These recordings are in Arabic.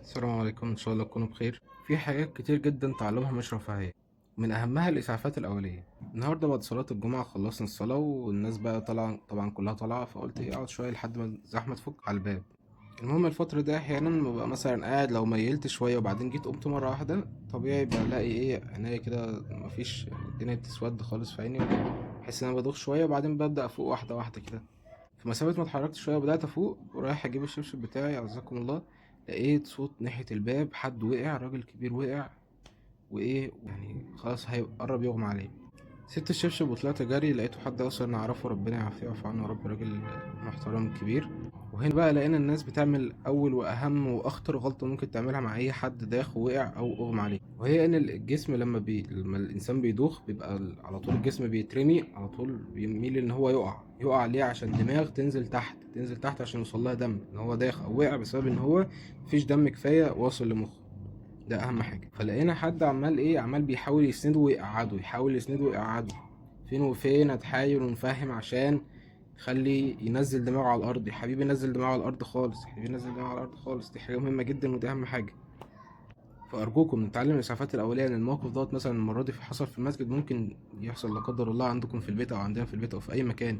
السلام عليكم، ان شاء الله تكونوا بخير. في حاجات كتير جدا تعلمها مش رفاهية، من اهمها الاسعافات الاولية. النهارده بعد صلاة الجمعة خلصنا الصلاة والناس بقى طالعة، طبعا كلها طالعة، فقلت ايه اقعد شوية لحد ما الزحمة تفك على الباب. المهم الفترة دي احيانا ببقى مثلا قاعد، لو ميلت شوية وبعدين جيت قمت مرة واحدة، طبيعي بلاقي ايه عينيا كده مفيش، الدنيا بتسود خالص في عيني، بحس ان انا بدوخ شوية وبعدين ببدأ افوق واحدة واحدة كده. في مسافة ما اتحركت شوية بدأت أفوق ورايح أجيب الشبشب بتاعي عزكم الله، لقيت صوت ناحية الباب، حد وقع، راجل كبير وقع، وإيه يعني خلاص هيقرب يغمى عليه. سبت الشبشب وطلعت جري، لقيته حد أصلا نعرفه، ربنا يعافيه ويعفو عنه يا رب، راجل محترم كبير. وهنا بقى لقينا الناس بتعمل أول وأهم وأخطر غلطة ممكن تعملها مع أي حد داخ ووقع أو أغمى عليه، وهي إن الجسم لما الإنسان بيدوخ بيبقى على طول الجسم بيترمي على طول، بيميل إن هو يقع ليه؟ عشان دماغ تنزل تحت عشان يوصلها دم، إن هو داخ أو وقع بسبب إن هو مفيش دم كفاية واصل لمخه. ده اهم حاجه. فلقينا حد عمال بيحاول يسنده ويقعده، يحاول يسنده ويقعده، فين وفين هتحايل ونفهم عشان خلي ينزل دماغه على الارض. يا حبيبي نزل دماغه على الارض خالص، يا حبيبي نزل دماغه على الارض خالص، دي حاجه مهمه جدا ودي اهم حاجه. فارجوكم نتعلم الاسعافات الاوليه، لان الموقف دوت مثلا المره دي حصل في المسجد، ممكن يحصل لا قدر الله عندكم في البيت او عندنا في البيت او في اي مكان،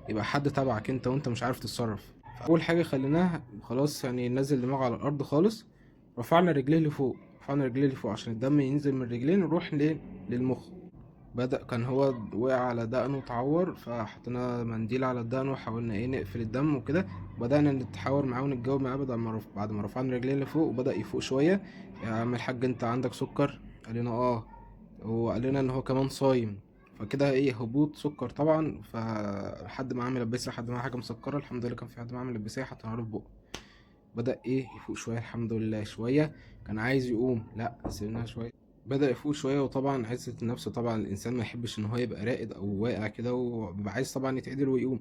يبقى حد تبعك انت وانت مش عارف تتصرف. فاول حاجه خليناها خلاص يعني ننزل دماغه على الارض خالص، رفعنا رجليه لفوق عشان الدم ينزل من الرجلين ويروح للمخ. كان هو وقع على دقنه اتعور، فحطينا منديل على الدقن وحاولنا ايه نقفل الدم وكده. بدأنا نتحاور معاه ونتجاوب معاه بعد ما رفعنا رجلين لفوق وبدأ يفوق شوية. يا عم الحاج انت عندك سكر؟ قال لنا اه. وقال لنا ان هو كمان صايم، فكده ايه هبوط سكر طبعا. فحد معاه ملبسه، حد معاه حاجة مسكرة، الحمد لله كان في حد معاه ملبسه حطينا له في بقه. بدأ ايه يفوق شوية الحمد لله شوية. كان عايز يقوم، لا سيبناها شوية. بدأ يفوق شوية، وطبعا عزة النفس طبعا الإنسان ما يحبش إن هو يبقى راقد أو واقع كده، وبيبقى عايز طبعا يتعدل ويقوم.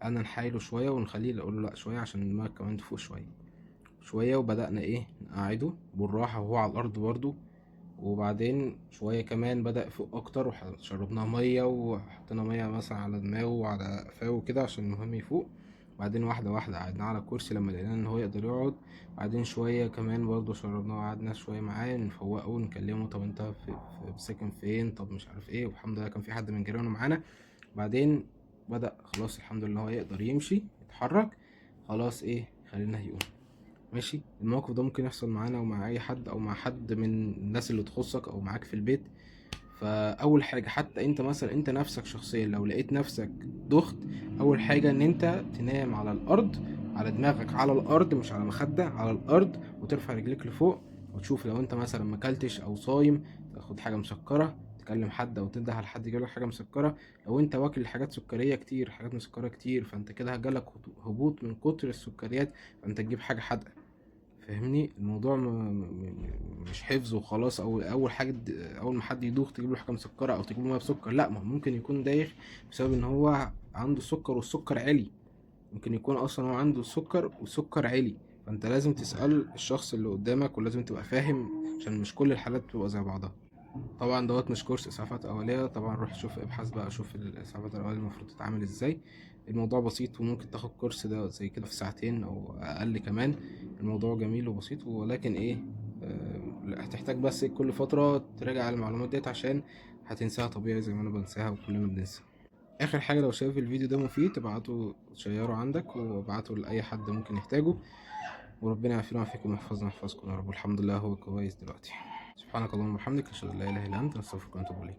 أنا نحايله شوية ونخليه، أقول له لأ شوية عشان دماغك كمان تفوق شوية شوية. وبدأنا إيه نقعده بالراحة وهو على الأرض برضو. وبعدين شوية كمان بدأ يفوق أكتر، وشربناه مية وحطينا مية مثلا على دماغه وعلى قفاه كده عشان المهم يفوق. بعدين واحدة واحدة قعدناه على الكرسي لما لقينا إن هو يقدر يقعد. بعدين شوية كمان برضه شربناه وقعدنا شوية معاه نفوقه ونكلمه، طب انت ساكن فين، طب مش عارف ايه، والحمد لله كان في حد من جيرانه معانا. بعدين بدأ خلاص الحمد لله هو يقدر يمشي يتحرك. خلاص ايه خلينا يقوم. ماشي. الموقف ده ممكن يحصل معانا ومع اي حد او مع حد من الناس اللي تخصك او معاك في البيت. فاول حاجه حتى انت مثلا انت نفسك شخصيا لو لقيت نفسك دخت، اول حاجه ان انت تنام على الارض، على دماغك على الارض مش على مخده، على الارض، وترفع رجليك لفوق. وتشوف لو انت مثلا مكلتش او صايم تاخد حاجه مسكره، تكلم حد او تنده على حد يجيب لك حاجه مسكره. لو انت واكل حاجات سكريه كتير، حاجات مسكره كتير، فانت كده هجالك هبوط من كتر السكريات، فانت تجيب حاجه حادقه. فاهمني الموضوع مش حفظ وخلاص، او اول حاجه اول ما حد يدوخ تجيب له حاجه مسكره او تجيب له ميه بسكر، لا ما هو ممكن يكون دايخ بسبب ان هو عنده سكر والسكر عالي. ممكن يكون اصلا هو عنده سكر والسكر عالي. فانت لازم تسأل الشخص اللي قدامك ولازم تبقى فاهم، عشان مش كل الحالات بتبقى زي بعضها. طبعا دوت مش كورس اسعافات اوليه، طبعا روح شوف ابحث بقى شوف الاسعافات الاوليه المفروض تتعامل ازاي. الموضوع بسيط وممكن تاخد كورس ده زي كده في ساعتين او اقل كمان. الموضوع جميل وبسيط، ولكن ايه هتحتاج بس كل فتره تراجع المعلومات ديت عشان هتنساها طبيعي زي ما انا بنساها وكلنا بننسى. اخر حاجه لو شايف الفيديو ده مفيد تبعته تشيره عندك وابعته لاي حد ممكن يحتاجه. وربنا يعافينا ويعافيكم ويحفظنا ويحفظكم يا رب، والحمد لله هو كويس دلوقتي. سبحانك اللهم وبحمدك اشهد ان لا اله الا انت نستغفرك ونتوب اليك.